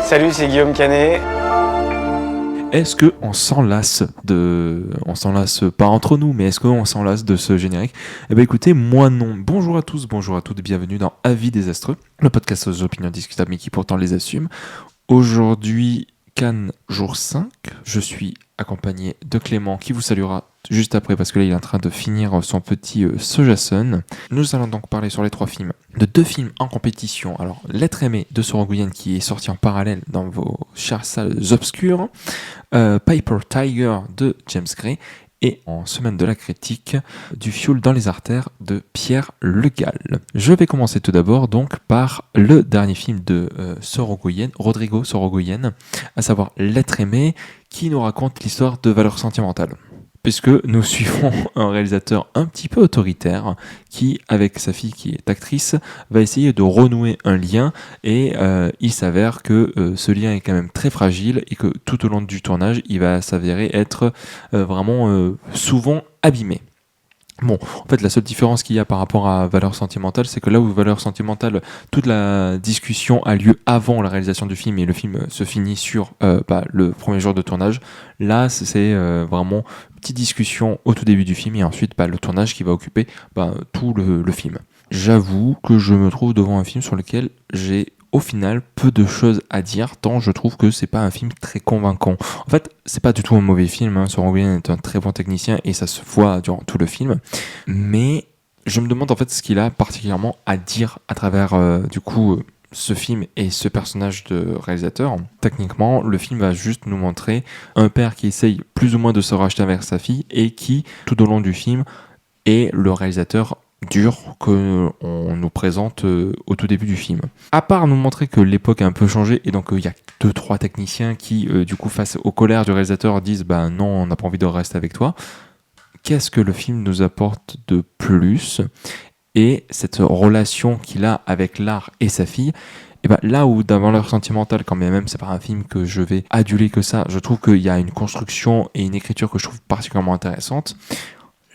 Salut, c'est Guillaume Canet. Est-ce qu'on s'enlace On s'enlace pas entre nous, mais est-ce qu'on s'enlace de ce générique ? Eh bien écoutez, moi non. Bonjour à tous, bonjour à toutes, bienvenue dans Avis désastreux, le podcast aux opinions discutables mais qui pourtant les assume. Aujourd'hui, Cannes, jour 5, je suis accompagné de Clément qui vous saluera juste après parce que là il est en train de finir son petit Sojason. Nous allons donc parler sur les 3 films, de 2 films en compétition. Alors, L'être aimé de Sorogoyen qui est sorti en parallèle dans vos chères salles obscures, Paper Tiger de James Gray et en semaine de la critique, Du fioul dans les artères de Pierre Le Gall. Je vais commencer tout d'abord donc par le dernier film de Rodrigo Sorogoyen, à savoir L'être aimé, qui nous raconte l'histoire de valeurs sentimentales. Puisque nous suivons un réalisateur un petit peu autoritaire qui, avec sa fille qui est actrice, va essayer de renouer un lien et il s'avère que ce lien est quand même très fragile et que tout au long du tournage, il va s'avérer être vraiment souvent abîmé. Bon, en fait, la seule différence qu'il y a par rapport à Valeurs sentimentales, c'est que là où Valeurs sentimentales, toute la discussion a lieu avant la réalisation du film et le film se finit sur le premier jour de tournage. Là, c'est vraiment une petite discussion au tout début du film et ensuite le tournage qui va occuper tout le film. J'avoue que je me trouve devant un film sur lequel j'ai au final peu de choses à dire, tant je trouve que c'est pas un film très convaincant. En fait, c'est pas du tout un mauvais film, Sorogoyen est un très bon technicien et ça se voit durant tout le film, mais je me demande en fait ce qu'il a particulièrement à dire à travers ce film et ce personnage de réalisateur. Techniquement, le film va juste nous montrer un père qui essaye plus ou moins de se racheter avec sa fille et qui, tout au long du film, est le réalisateur dur qu'on nous présente au tout début du film. À part nous montrer que l'époque a un peu changé et donc il y a 2-3 techniciens qui face aux colères du réalisateur disent non, on n'a pas envie de rester avec toi. Qu'est-ce que le film nous apporte de plus ? Et cette relation qu'il a avec l'art et sa fille, là où dans Valeurs sentimentales, quand même c'est pas un film que je vais aduler que ça, je trouve qu'il y a une construction et une écriture que je trouve particulièrement intéressante.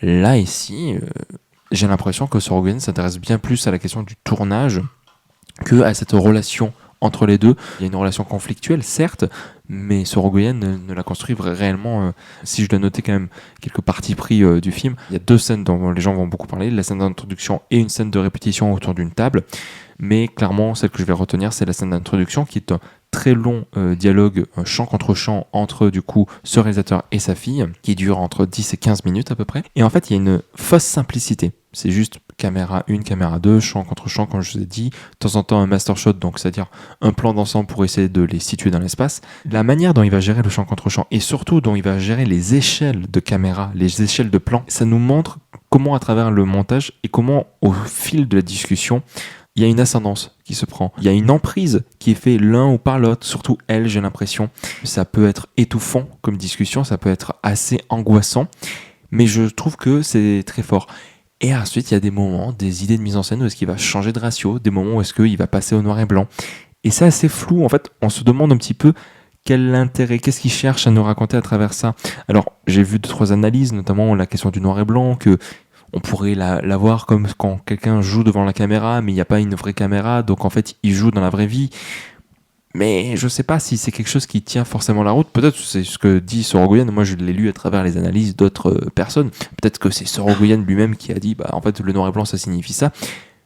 Là ici, j'ai l'impression que Sorogoyen s'intéresse bien plus à la question du tournage que à cette relation entre les deux. Il y a une relation conflictuelle, certes, mais Sorogoyen ne la construit réellement. Si je dois noter quand même quelques parties pris du film, il y a 2 scènes dont les gens vont beaucoup parler, la scène d'introduction et une scène de répétition autour d'une table. Mais clairement, celle que je vais retenir, c'est la scène d'introduction qui est un très long dialogue, chant contre chant, entre ce réalisateur et sa fille, qui dure entre 10 et 15 minutes à peu près. Et en fait, il y a une fausse simplicité. C'est juste caméra 1, caméra 2, chant contre chant, comme je vous ai dit. De temps en temps, un master shot, donc c'est-à-dire un plan d'ensemble pour essayer de les situer dans l'espace. La manière dont il va gérer le chant contre chant, et surtout dont il va gérer les échelles de caméra, les échelles de plan, ça nous montre comment, à travers le montage, et comment, au fil de la discussion, il y a une ascendance qui se prend. Il y a une emprise qui est faite l'un ou par l'autre, surtout elle, j'ai l'impression. Ça peut être étouffant comme discussion, ça peut être assez angoissant, mais je trouve que c'est très fort. Et ensuite, il y a des moments, des idées de mise en scène où est-ce qu'il va changer de ratio, des moments où est-ce qu'il va passer au noir et blanc. Et c'est assez flou, en fait, on se demande un petit peu quel intérêt, qu'est-ce qu'il cherche à nous raconter à travers ça. Alors, j'ai vu 2-3 analyses, notamment la question du noir et blanc, que on pourrait la voir comme quand quelqu'un joue devant la caméra, mais il n'y a pas une vraie caméra, donc en fait, il joue dans la vraie vie. Mais je sais pas si c'est quelque chose qui tient forcément la route. Peut-être que c'est ce que dit Sorogoyen. Moi, je l'ai lu à travers les analyses d'autres personnes. Peut-être que c'est Sorogoyen lui-même qui a dit en fait, le noir et blanc, ça signifie ça.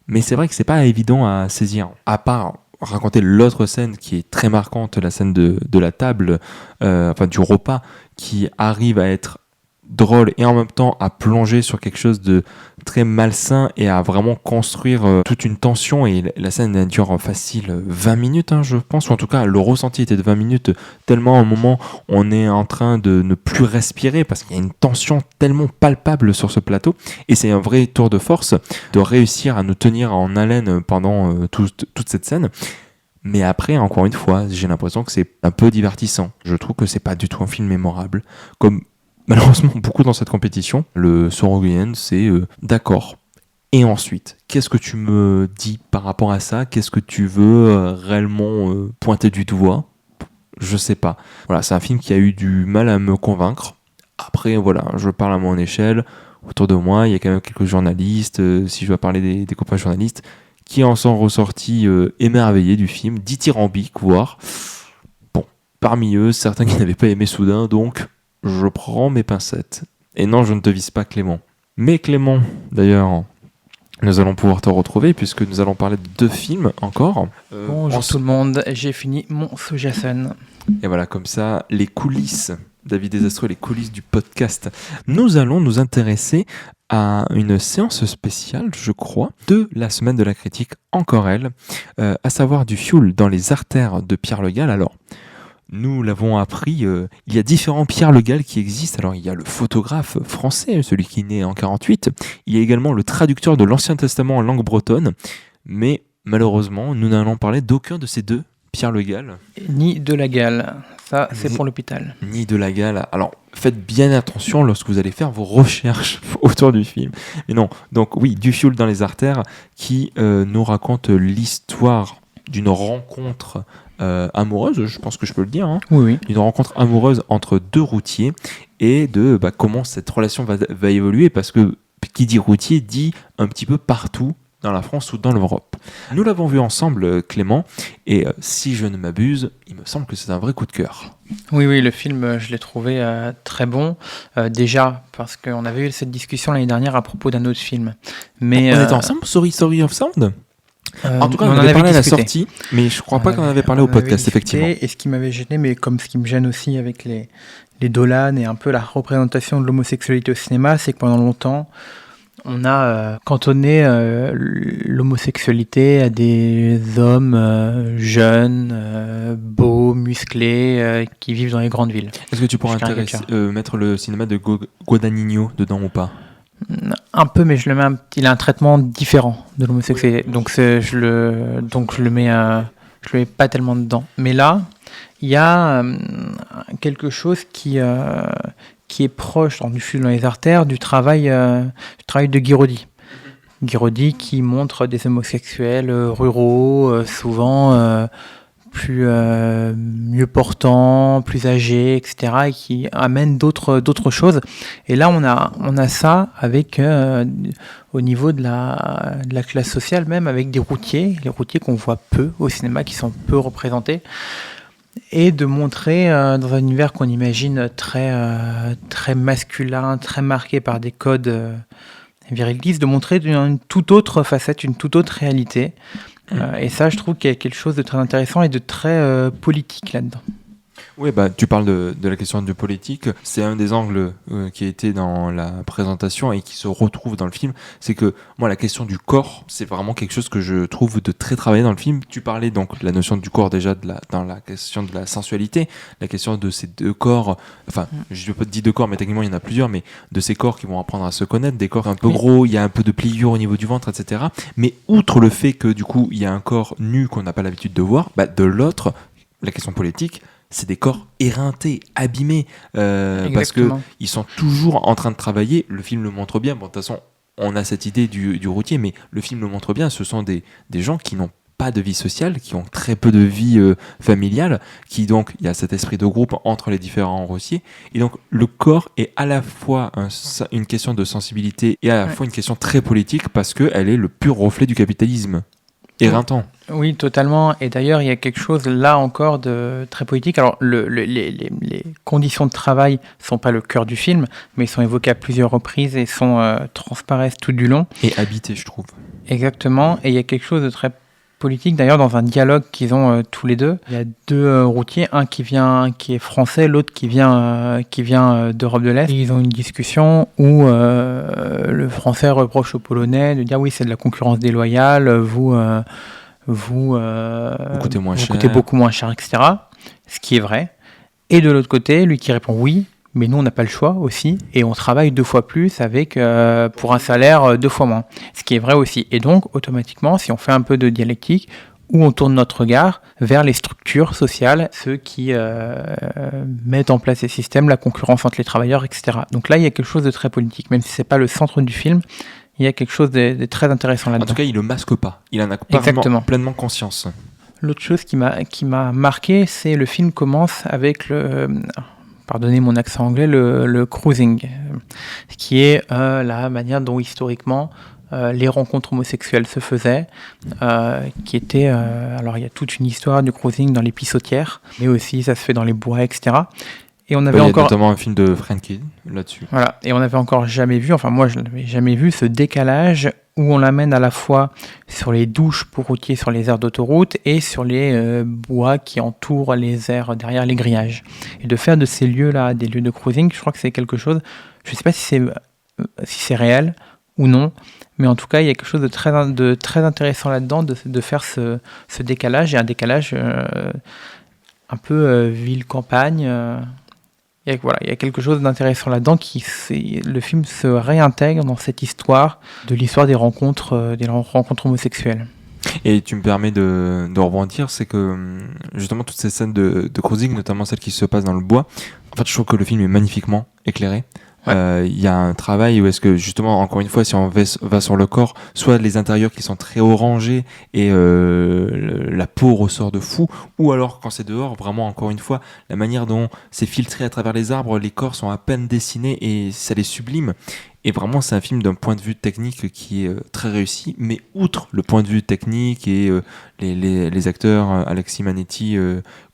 Mais c'est vrai que c'est pas évident à saisir. À part raconter l'autre scène qui est très marquante, la scène de la table, du repas, qui arrive à être drôle et en même temps à plonger sur quelque chose de très malsain et à vraiment construire toute une tension. Et la scène elle dure facile 20 minutes je pense, ou en tout cas le ressenti était de 20 minutes, tellement à un moment on est en train de ne plus respirer parce qu'il y a une tension tellement palpable sur ce plateau, et c'est un vrai tour de force de réussir à nous tenir en haleine pendant toute cette scène. Mais après, encore une fois, j'ai l'impression que c'est un peu divertissant. Je trouve que c'est pas du tout un film mémorable, comme malheureusement beaucoup dans cette compétition. Le Sorogoyen, c'est d'accord. Et ensuite, qu'est-ce que tu me dis par rapport à ça ? Qu'est-ce que tu veux réellement pointer du doigt ? Je sais pas. Voilà, c'est un film qui a eu du mal à me convaincre. Après, voilà, je parle à mon échelle. Autour de moi, il y a quand même quelques journalistes, si je dois parler des copains journalistes, qui en sont ressortis émerveillés du film, dithyrambiques, voire. parmi eux certains qui n'avaient pas aimé Soudain, donc je prends mes pincettes. Et non, je ne te vise pas Clément. Mais Clément, d'ailleurs, nous allons pouvoir te retrouver puisque nous allons parler de 2 films encore. Bonjour tout le monde, j'ai fini mon Sojason. Et voilà, comme ça, les coulisses, David Desastreux, les coulisses du podcast. Nous allons nous intéresser à une séance spéciale, je crois, de la semaine de la critique, encore elle, à savoir du fioul dans les artères de Pierre Le Gall. Alors, nous l'avons appris, il y a différents Pierre Le Gall qui existent. Alors, il y a le photographe français, celui qui est né en 48. Il y a également le traducteur de l'Ancien Testament en langue bretonne. Mais malheureusement, nous n'allons parler d'aucun de ces 2 Pierre Le Gall. Ni de la gale, ça c'est pour l'hôpital. Ni de la gale. Alors, faites bien attention lorsque vous allez faire vos recherches autour du film. Mais non, donc oui, du fioul dans les artères qui nous raconte l'histoire d'une rencontre amoureuse, je pense que je peux le dire. Hein. Oui. Une rencontre amoureuse entre 2 routiers et de comment cette relation va évoluer, parce que qui dit routier dit un petit peu partout dans la France ou dans l'Europe. Nous l'avons vu ensemble, Clément, et si je ne m'abuse, il me semble que c'est un vrai coup de cœur. Oui, le film, je l'ai trouvé très bon. Déjà, parce qu'on avait eu cette discussion l'année dernière à propos d'un autre film. Mais, on était ensemble, Story of Sound en tout cas, on en avait parlé à la discuté. sortie, mais je crois pas qu'on en avait parlé au podcast, effectivement. Et ce qui m'avait gêné, mais comme ce qui me gêne aussi avec les Dolan et un peu la représentation de l'homosexualité au cinéma, c'est que pendant longtemps, on a cantonné l'homosexualité à des hommes jeunes, beaux, musclés, qui vivent dans les grandes villes. Est-ce que tu pourrais mettre le cinéma de Guadagnino dedans ou pas ? Un peu, mais il a un traitement différent de l'homosexualité. Donc je le mets pas tellement dedans. Mais là, il y a quelque chose qui est proche du fil dans les artères du travail de Guiraudy. Guiraudy qui montre des homosexuels ruraux, souvent mieux portants, plus âgés, etc., et qui amènent d'autres choses. Et là, on a ça avec au niveau de la classe sociale, même avec les routiers qu'on voit peu au cinéma, qui sont peu représentés, et de montrer dans un univers qu'on imagine très masculin, très marqué par des codes virilistes, de montrer une toute autre facette, une toute autre réalité. Et ça, je trouve qu'il y a quelque chose de très intéressant et de très politique là-dedans. Oui, tu parles de la question de politique. C'est un des angles qui a été dans la présentation et qui se retrouve dans le film. C'est que moi, la question du corps, c'est vraiment quelque chose que je trouve de très travaillé dans le film. Tu parlais donc de la notion du corps déjà dans la question de la sensualité, la question de ces 2 corps. Enfin, je ne veux pas te dire 2 corps, mais techniquement, il y en a plusieurs, mais de ces corps qui vont apprendre à se connaître, des corps un peu gros, il y a un peu de pliure au niveau du ventre, etc. Mais outre le fait que du coup, il y a un corps nu qu'on n'a pas l'habitude de voir, de l'autre, la question politique, c'est des corps éreintés, abîmés, parce qu'ils sont toujours en train de travailler. Le film le montre bien. Bon, de toute façon, on a cette idée du routier, mais le film le montre bien. Ce sont des gens qui n'ont pas de vie sociale, qui ont très peu de vie familiale, qui donc, il y a cet esprit de groupe entre les différents routiers. Et donc, le corps est à la fois une question de sensibilité et à la fois une question très politique, parce qu'elle est le pur reflet du capitalisme éreintant. Oui, totalement. Et d'ailleurs, il y a quelque chose là encore de très politique. Alors, les conditions de travail ne sont pas le cœur du film, mais ils sont évoqués à plusieurs reprises et transparaissent tout du long. Et habités, je trouve. Exactement. Et il y a quelque chose de très politique. D'ailleurs, dans un dialogue qu'ils ont tous les deux, il y a 2 routiers, un qui est français, l'autre qui vient d'Europe de l'Est. Et ils ont une discussion où le français reproche au polonais de dire oui, c'est de la concurrence déloyale, vous coûtez beaucoup moins cher, etc. Ce qui est vrai. Et de l'autre côté, lui qui répond oui, mais nous on n'a pas le choix aussi, et on travaille 2 fois plus avec pour un salaire 2 fois moins. Ce qui est vrai aussi. Et donc, automatiquement, si on fait un peu de dialectique, où on tourne notre regard vers les structures sociales, ceux qui mettent en place ces systèmes, la concurrence entre les travailleurs, etc. Donc là, il y a quelque chose de très politique, même si c'est pas le centre du film. Il y a quelque chose de très intéressant là-dedans. En tout cas, il le masque pas. Il en a pas pleinement conscience. L'autre chose qui m'a marqué, c'est le film commence avec pardonnez mon accent anglais, le cruising, qui est la manière dont historiquement les rencontres homosexuelles se faisaient, qui était... alors il y a toute une histoire du cruising dans les pissotières, mais aussi ça se fait dans les bois, etc. Et on avait Il y a encore... notamment un film de Frankie là-dessus. Voilà, et on n'avait encore jamais vu, enfin moi je n'avais jamais vu ce décalage où on l'amène à la fois sur les douches pour routiers sur les aires d'autoroute et sur les bois qui entourent les aires derrière les grillages. Et de faire de ces lieux-là des lieux de cruising, je crois que c'est quelque chose, je ne sais pas si c'est réel ou non, mais en tout cas il y a quelque chose de très intéressant là-dedans, de faire ce décalage, et un décalage un peu ville-campagne. Il y a quelque chose d'intéressant là-dedans le film se réintègre dans cette histoire de l'histoire des rencontres homosexuelles. Et tu me permets de rebondir, c'est que justement toutes ces scènes de cruising, notamment celles qui se passent dans le bois, en fait je trouve que le film est magnifiquement éclairé. Il y a un travail où est-ce que justement, encore une fois, si on va sur le corps, soit les intérieurs qui sont très orangés et la peau ressort de fou, ou alors quand c'est dehors, vraiment encore une fois, la manière dont c'est filtré à travers les arbres, les corps sont à peine dessinés et ça les sublime. Et vraiment, c'est un film d'un point de vue technique qui est très réussi, mais outre le point de vue technique et les acteurs, Alexis Manetti,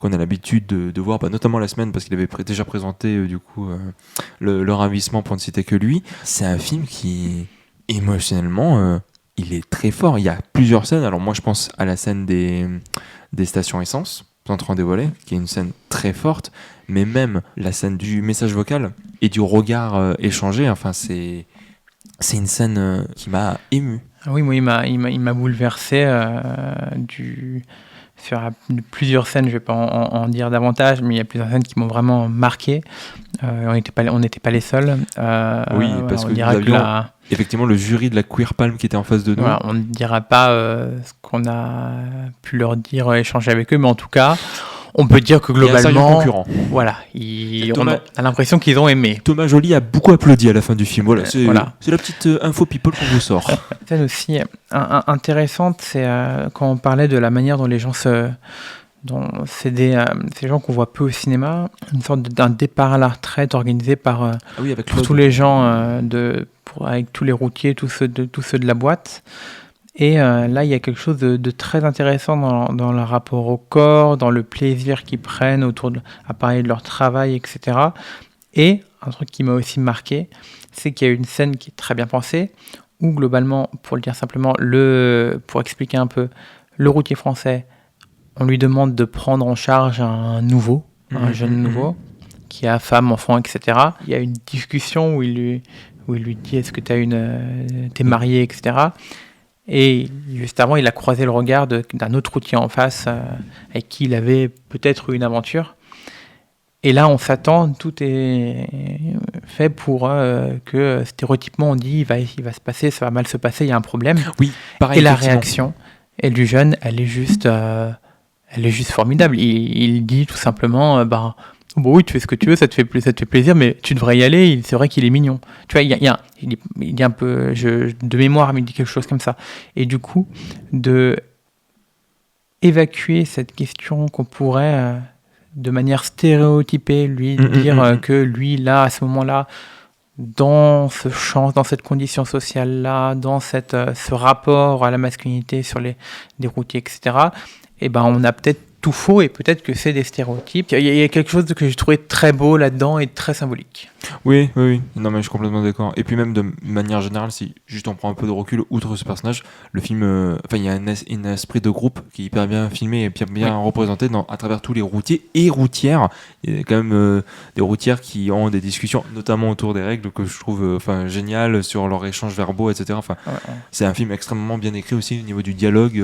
qu'on a l'habitude de voir, notamment la semaine, parce qu'il avait déjà présenté du coup le ravissement pour ne citer que lui, c'est un film qui, émotionnellement, il est très fort. Il y a plusieurs scènes, alors moi je pense à la scène des stations essence, sans trop en dévoiler, qui est une scène très forte, mais même la scène du message vocal et du regard échangé, enfin c'est une scène qui m'a ému. Ah oui, moi il m'a bouleversé sur plusieurs scènes, je vais pas en dire davantage, mais il y a plusieurs scènes qui m'ont vraiment marqué. On n'était pas les seuls. Oui, parce que nous avions effectivement le jury de la Queer Palm qui était en face de nous. Voilà, on ne dira pas ce qu'on a pu leur dire, échanger avec eux, mais en tout cas, on peut dire que globalement, voilà, on a l'impression qu'ils ont aimé. Thomas Joly a beaucoup applaudi à la fin du film. Voilà, c'est la petite info people qu'on vous sort. Celle aussi intéressante, c'est quand on parlait de la manière dont les gens c'est des gens qu'on voit peu au cinéma, une sorte d'un départ à la retraite organisé par pour tous les gens avec tous les routiers, tous ceux de la boîte. Et là, il y a quelque chose de très intéressant dans le rapport au corps, dans le plaisir qu'ils prennent à parler de leur travail, etc. Et un truc qui m'a aussi marqué, c'est qu'il y a une scène qui est très bien pensée, où globalement, pour le dire simplement, pour expliquer un peu, le routier français, on lui demande de prendre en charge un jeune nouveau, qui a femme, enfant, etc. Il y a une discussion où il lui dit « Est-ce que t'es marié ?» etc. Et juste avant, il a croisé le regard d'un autre routier en face avec qui il avait peut-être eu une aventure. Et là, on s'attend, tout est fait pour que stéréotypement, on dit il va se passer, ça va mal se passer, il y a un problème. Oui, pareil. Et la réaction du jeune, elle est juste formidable. Il dit tout simplement bon, oui, tu fais ce que tu veux, ça te fait plaisir, mais tu devrais y aller. C'est vrai qu'il est mignon. Tu vois, il est un peu, de mémoire, mais il dit quelque chose comme ça. Et du coup, de évacuer cette question qu'on pourrait, de manière stéréotypée, lui dire que lui, là, à ce moment-là, dans ce champ, dans cette condition sociale-là, dans ce rapport à la masculinité sur des routiers, etc., on a peut-être tout faux et peut-être que c'est des stéréotypes. Il y a quelque chose que j'ai trouvé très beau là-dedans et très symbolique. Oui. Non, mais je suis complètement d'accord. Et puis même de manière générale, si juste on prend un peu de recul, outre ce personnage, le film, il y a un esprit de groupe qui est hyper bien filmé et hyper bien représenté à travers tous les routiers et routières. Il y a quand même des routières qui ont des discussions, notamment autour des règles, que je trouve géniales sur leurs échanges verbaux, etc. C'est un film extrêmement bien écrit aussi au niveau du dialogue.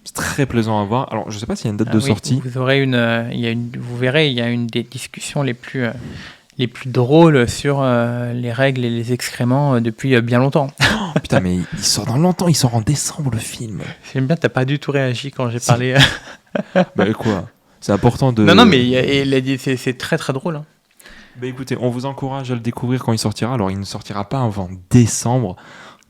C'est très plaisant à voir. Alors, je sais pas s'il y a une date de sortie. Vous verrez, il y a une des discussions les plus drôles sur les règles et les excréments depuis bien longtemps. Oh, putain, mais il sort dans longtemps, il sort en décembre le film. J'aime bien, t'as pas du tout réagi quand j'ai parlé. Quoi, c'est important de... Non, mais c'est très très drôle. Hein. Écoutez, on vous encourage à le découvrir quand il sortira. Alors, il ne sortira pas avant décembre.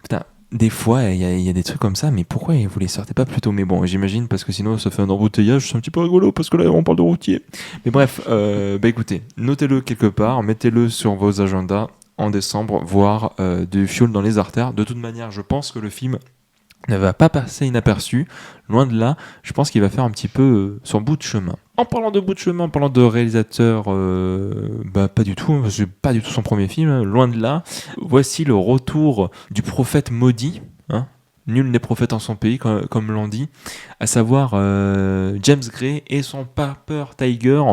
Putain, des fois, il y a des trucs comme ça, mais pourquoi vous les sortez pas plus tôt? Mais bon, j'imagine, parce que sinon, ça fait un embouteillage, c'est un petit peu rigolo, parce que là, on parle de routier. Mais bref, écoutez, notez-le quelque part, mettez-le sur vos agendas. en décembre voir du fioul dans les artères. De toute manière, je pense que le film ne va pas passer inaperçu, loin de là. Je pense qu'il va faire un petit peu son bout de chemin. En parlant de bout de chemin, en parlant de réalisateur, pas du tout, c'est pas du tout son premier film, hein, loin de là. Voici le retour du prophète maudit, hein. Nul n'est prophète en son pays, comme l'on dit, à savoir James Gray et son Piper Tiger.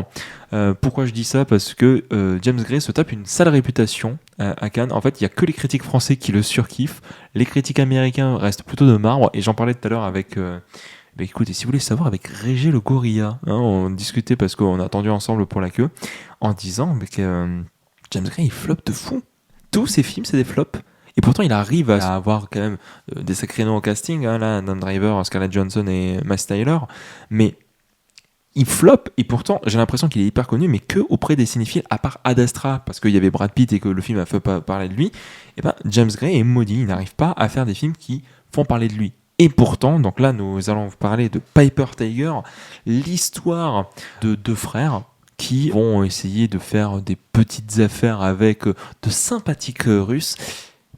Pourquoi je dis ça ? Parce que James Gray se tape une sale réputation à Cannes. En fait, il n'y a que les critiques français qui le surkiffent. Les critiques américains restent plutôt de marbre. Et j'en parlais tout à l'heure avec... écoutez, si vous voulez savoir, avec Régé le Gorilla, hein, on discutait parce qu'on a attendu ensemble pour la queue, en disant que James Gray, il floppe de fou. Tous ses films, c'est des flops. Et pourtant, il arrive à avoir quand même des sacrés noms au casting, hein, là, Dan Driver, Scarlett Johansson et Max Tyler. Mais il floppe, et pourtant, j'ai l'impression qu'il est hyper connu, mais que auprès des cinéphiles, à part Ad Astra, parce qu'il y avait Brad Pitt et que le film a fait parler de lui, et James Gray est maudit. Il n'arrive pas à faire des films qui font parler de lui. Et pourtant, donc là, nous allons vous parler de Piper Tiger, l'histoire de deux frères qui vont essayer de faire des petites affaires avec de sympathiques Russes.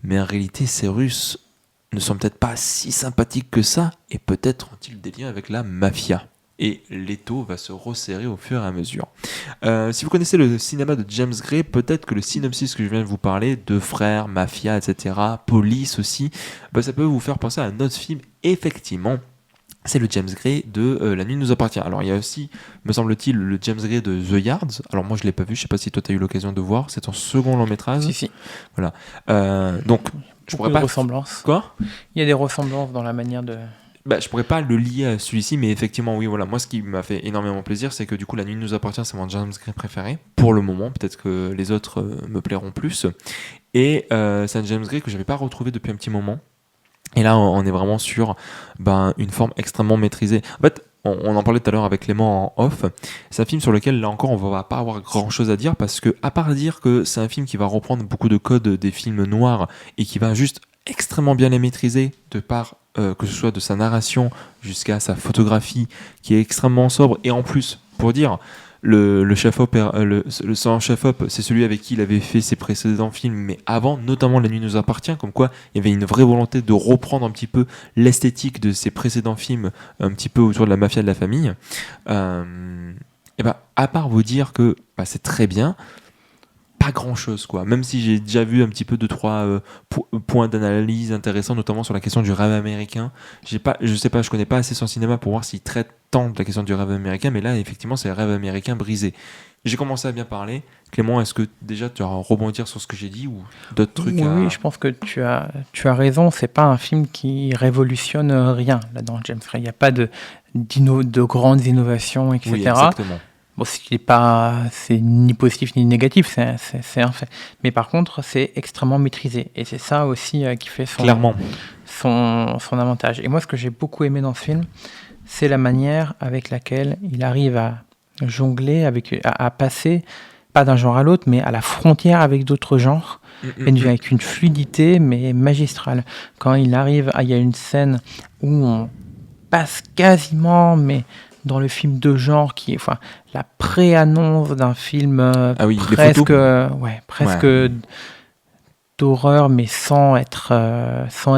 Mais en réalité, ces Russes ne sont peut-être pas si sympathiques que ça, et peut-être ont-ils des liens avec la mafia. Et l'étau va se resserrer au fur et à mesure. Si vous connaissez le cinéma de James Gray, peut-être que le synopsis que je viens de vous parler, deux frères, mafia, etc., police aussi, ça peut vous faire penser à un autre film. Effectivement, c'est le James Gray de La Nuit nous appartient. Alors il y a aussi, me semble-t-il, le James Gray de The Yards. Alors moi je l'ai pas vu, je sais pas si toi tu as eu l'occasion de voir, c'est ton second long métrage. Si. Voilà. Donc je pourrais pas... ressemblances. Quoi ? Il y a des ressemblances dans la manière de... je pourrais pas le lier à celui-ci, mais effectivement oui, voilà. Moi ce qui m'a fait énormément plaisir, c'est que du coup La Nuit nous appartient, c'est mon James Gray préféré. Pour le moment, peut-être que les autres me plairont plus. Et c'est un James Gray que j'avais pas retrouvé depuis un petit moment. Et là, on est vraiment sur une forme extrêmement maîtrisée. En fait, on en parlait tout à l'heure avec Clément en off. C'est un film sur lequel, là encore, on va pas avoir grand-chose à dire parce que, à part dire que c'est un film qui va reprendre beaucoup de codes des films noirs et qui va juste extrêmement bien les maîtriser de part que ce soit de sa narration jusqu'à sa photographie qui est extrêmement sobre. Et en plus, pour dire... Le chef-op, son chef-op, c'est celui avec qui il avait fait ses précédents films, mais avant, notamment La Nuit nous appartient, comme quoi il y avait une vraie volonté de reprendre un petit peu l'esthétique de ses précédents films, un petit peu autour de la mafia de la famille. À part vous dire que c'est très bien, pas grand chose quoi. Même si j'ai déjà vu un petit peu 2-3 points d'analyse intéressants, notamment sur la question du rêve américain. Je connais pas assez son cinéma pour voir s'il traite tant de la question du rêve américain, mais là effectivement c'est le rêve américain brisé. J'ai commencé à bien parler. Clément, est-ce que déjà tu vas rebondir sur ce que j'ai dit ou d'autres trucs Oui, je pense que tu as raison. C'est pas un film qui révolutionne rien là-dedans, James Gray. Il n'y a pas de grandes innovations, etc. Oui, exactement. Bon, c'est ni positif ni négatif, c'est un fait. Mais par contre, c'est extrêmement maîtrisé. Et c'est ça aussi qui fait Clairement. son avantage. Et moi, ce que j'ai beaucoup aimé dans ce film, c'est la manière avec laquelle il arrive à jongler, à passer, pas d'un genre à l'autre, mais à la frontière avec d'autres genres, avec une fluidité, mais magistrale. Quand il y a une scène où on passe quasiment, mais... dans le film de genre qui est la pré-annonce d'un film presque d'horreur, mais sans être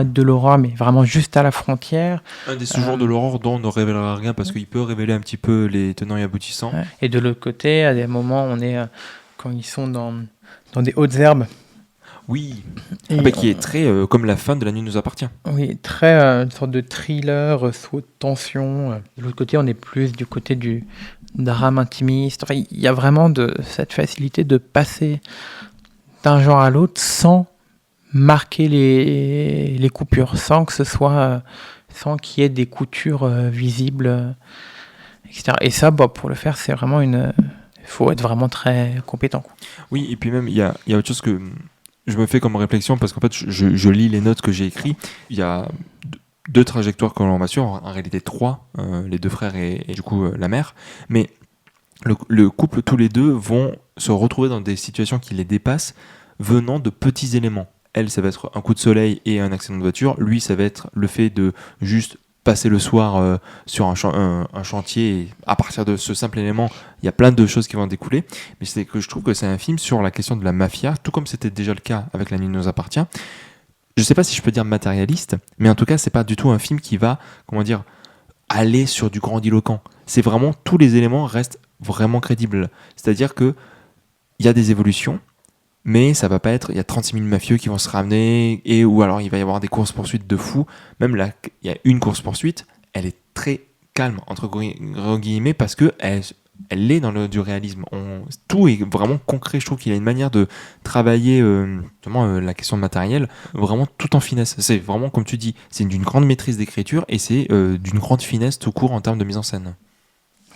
de l'horreur, mais vraiment juste à la frontière. Un des sous-genres de l'horreur dont on ne révélera rien parce qu'il peut révéler un petit peu les tenants et aboutissants. Ouais. Et de l'autre côté, à des moments, on est quand ils sont dans des hautes herbes. Oui, qui est très comme la fin de La Nuit nous appartient. Oui, très une sorte de thriller sous haute tension. De l'autre côté, on est plus du côté du drame intimiste. Enfin, il y a vraiment cette facilité de passer d'un genre à l'autre sans marquer les coupures, sans qu'il y ait des coutures visibles, etc. Et ça, pour le faire, c'est vraiment il faut être vraiment très compétent. Oui, et puis même, il y a autre chose que je me fais comme réflexion parce qu'en fait je lis les notes que j'ai écrites. Il y a deux trajectoires que l'on va suivre, en réalité 3, les deux frères et du coup la mère, mais le couple tous les deux vont se retrouver dans des situations qui les dépassent venant de petits éléments. Elle, ça va être un coup de soleil et un accident de voiture. Lui, ça va être le fait de juste passer le soir sur un chantier. Et à partir de ce simple élément, il y a plein de choses qui vont en découler. Mais c'est que je trouve que c'est un film sur la question de la mafia, tout comme c'était déjà le cas avec La Nuit nous appartient. Je sais pas si je peux dire matérialiste, mais en tout cas, c'est pas du tout un film qui va, comment dire, aller sur du grandiloquent. C'est vraiment, tous les éléments restent vraiment crédibles. C'est-à-dire que il y a des évolutions, mais ça va pas être, il y a 36 000 mafieux qui vont se ramener, ou alors il va y avoir des courses-poursuites de fous. Même là, il y a une course-poursuite, elle est très calme, entre guillemets, parce que elle est dans du réalisme. Tout est vraiment concret. Je trouve qu'il y a une manière de travailler la question de matériel, vraiment tout en finesse. C'est vraiment, comme tu dis, c'est d'une grande maîtrise d'écriture et c'est d'une grande finesse tout court en termes de mise en scène.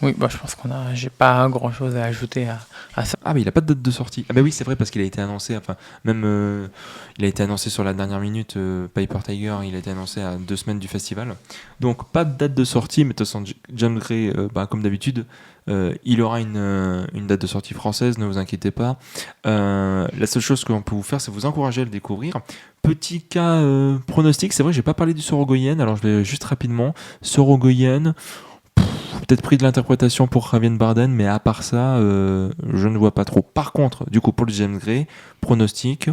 Oui, je pense j'ai pas grand chose à ajouter à ça. Ah, mais il a pas de date de sortie. Ah, bah oui, c'est vrai, parce qu'il a été annoncé, il a été annoncé sur la dernière minute. Paper Tiger, il a été annoncé à 2 semaines du festival. Donc, pas de date de sortie, mais de toute façon, James Gray, comme d'habitude, il aura une date de sortie française, ne vous inquiétez pas. La seule chose qu'on peut vous faire, c'est vous encourager à le découvrir. Petit cas pronostic, c'est vrai, j'ai pas parlé du Sorogoyen, alors je vais juste rapidement. Sorogoyen, peut-être pris de l'interprétation pour Javier Bardem, mais à part ça, je ne vois pas trop. Par contre, du coup, pour le James Gray, pronostic,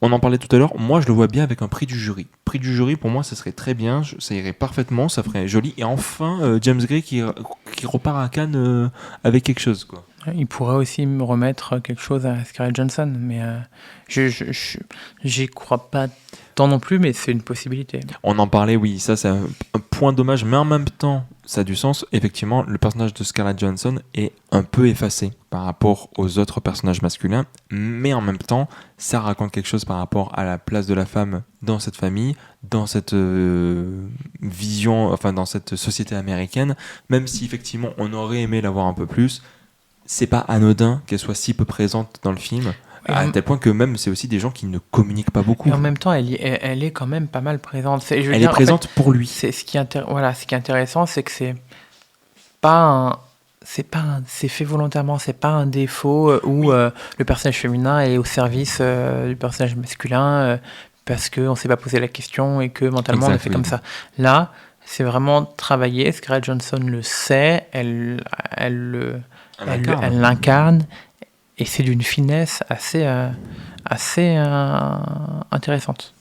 on en parlait tout à l'heure, moi je le vois bien avec un prix du jury. Prix du jury, pour moi, ça serait très bien, ça irait parfaitement, ça ferait joli. Et enfin, James Gray qui repart à Cannes avec quelque chose, quoi. Il pourrait aussi me remettre quelque chose à Scarlett Johansson, mais j'y crois pas tant non plus, mais c'est une possibilité. On en parlait, oui, ça c'est un point dommage, mais en même temps, ça a du sens. Effectivement, le personnage de Scarlett Johansson est un peu effacé par rapport aux autres personnages masculins, mais en même temps, ça raconte quelque chose par rapport à la place de la femme dans cette famille, dans cette vision, enfin dans cette société américaine, même si effectivement on aurait aimé la voir un peu plus. C'est pas anodin qu'elle soit si peu présente dans le film, à tel point que même c'est aussi des gens qui ne communiquent pas beaucoup. Et en même temps, elle est quand même pas mal présente. Elle est présente pour lui. Ce qui est intéressant, c'est que c'est fait volontairement, c'est pas un défaut où le personnage féminin est au service du personnage masculin parce qu'on s'est pas posé la question et que mentalement on a fait comme ça. Là, c'est vraiment travaillé. Scarlett Johansson le sait, elle l'incarne et c'est d'une finesse assez intéressante.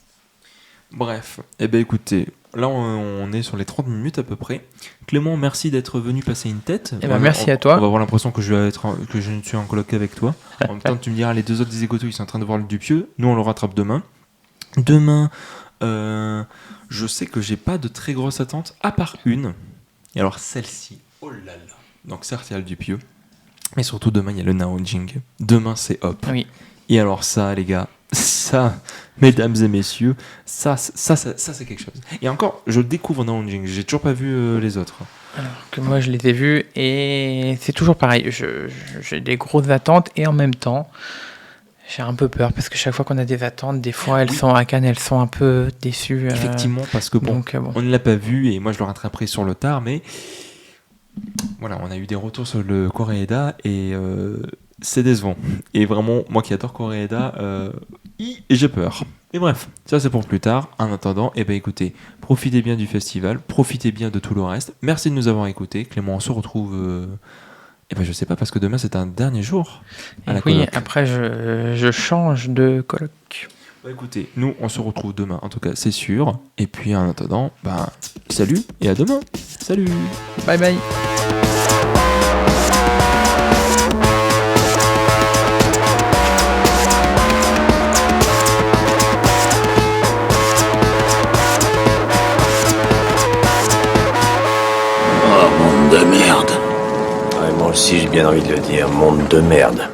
Bref, écoutez, là on est sur les 30 minutes à peu près. Clément, merci d'être venu passer une tête. Merci à toi. On va avoir l'impression que je ne suis en coloc qu'avec toi. En même temps, tu me diras, les deux autres des Égotos, ils sont en train de voir le Dupieux. Nous, on le rattrape demain. Demain, je sais que j'ai pas de très grosses attentes, à part une. Et alors celle-ci, oh là là. Donc certes, il y a le Dupieux. Mais surtout, demain, il y a le Nanjing. Demain, c'est Hop. Oui. Et alors ça, les gars, ça, mesdames et messieurs, ça c'est quelque chose. Et encore, je découvre Nanjing. J'ai toujours pas vu les autres. Alors que moi, je les ai vus et c'est toujours pareil. J'ai des grosses attentes et en même temps, j'ai un peu peur parce que chaque fois qu'on a des attentes, des fois, elles sont à Cannes, elles sont un peu déçues. Effectivement, parce que bon, on ne l'a pas vu et moi, je le rattraperai sur le tard, mais... Voilà, on a eu des retours sur le Koreeda et c'est décevant. Et vraiment, moi qui adore Koreeda, j'ai peur. Mais bref, ça c'est pour plus tard. En attendant, écoutez, profitez bien du festival, profitez bien de tout le reste. Merci de nous avoir écoutés. Clément, on se retrouve... je sais pas, parce que demain c'est un dernier jour à la coloc. Après je change de coloc. Écoutez, nous on se retrouve demain, en tout cas c'est sûr. Et puis en attendant, salut et à demain. Salut. Bye bye. Oh, monde de merde. Ouais, moi aussi j'ai bien envie de le dire, monde de merde.